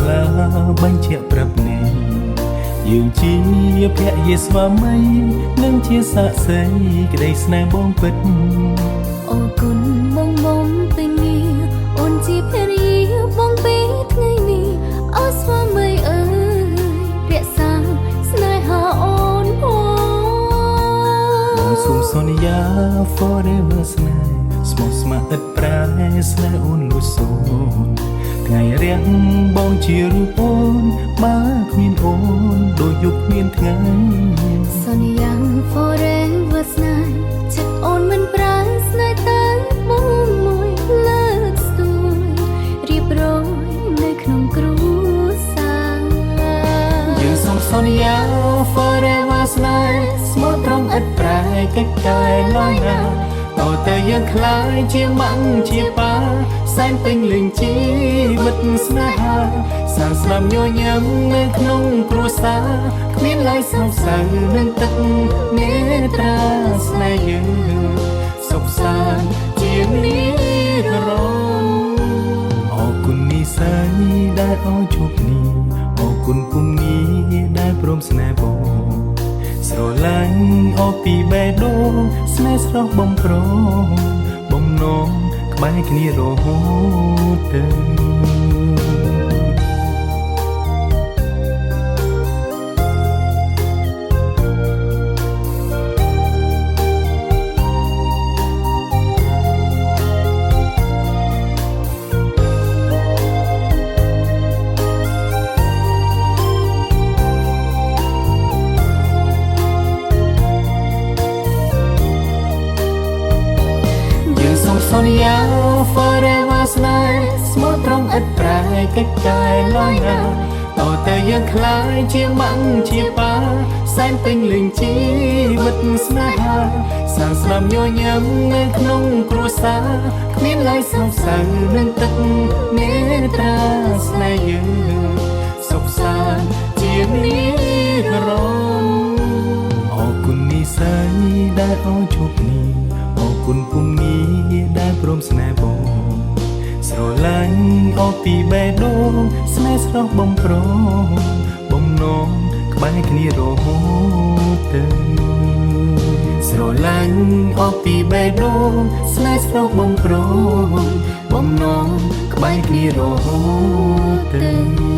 ថ្លាបញ្ជាក់ប្រាប់អ្នកយើងជាភរិយាស្វាមីនិងជាសាក្សីក្តីស្នេហ៍បងពិតអរគុណបងពេញងារអូនជាភរិយាបងពេលថ្ងៃនេះអូស្វាមីអើយរក្សាស្នេហាអូនបងសូមសន្យា forever ស្នេហ៍ស្មោះស្ម័គ្រឥតប្រែស្នេហ៍អូនលួចសូនថ្ងៃរាំងបងជារូបអូនបើគ្មានអូនដូចយប់គ្មានថ្ងៃសន្យា forever ស្នេហ៍ចិត្តអូនមិនប្រែស្នេហ៍តែបងមួយលើកស្ទួយរៀបរយនៅក្នុងគ្រួសារយើងសូមសន្យា forever ស្នេហ៍ស្មោះត្រង់ឥតប្រែកិច្ចតែឡើយណាតើយើងខ្លាយជាម៉ាក់ជាប៉ាសែនពេញលេងជីវិតស្នេហាសាងស្នាមញញឹមនៅក្នុងគ្រួសារគ្មានឡើយសោកសៅនឹងទឹកមេត្រាស្នេហ៍យើងសុខសាន្តជានិរន្តរ៍អរគុណនិស្ស័យដែលឲ្យជោគនេះអរគុណពុំងារដែលព្រមស្នេហ៍បងស្រឡាញ់អស់ពីបេះដូងស្នេហ៍ស្រស់បំប្រងបំណងក្បែរគ្នារហូតទៅសន្យា forever ស្នេហ៍ស្មោះត្រង់ឥតប្រែកិច្ចតែឡើយណាតើយើងខ្លាយជាម៉ាក់ជាប៉ាសែនពេញលេងជីវិតស្នេហាសាងស្នាមញញឹមនៅក្នុងគ្រួសារគ្មានឡើយសោកសៅនឹងទឹកមេត្រាស្នេហ៍យើងសុខសាន្តជានិរន្តរ៍អរគុណនិស្ស័យដែលឲ្យជោគនេះអរគុណពុំងារដែលព្រមស្នេហ៍បងស្រឡាញ់អស់ពីបេះដូងស្នេហ៍ស្រស់បំប្រងបំណងក្បែរគ្នារហូតទៅស្រឡាញ់អស់ពីបេះដូងស្នេហ៍ស្រស់បំប្រងបំណងក្បែរគ្នារហូតទៅ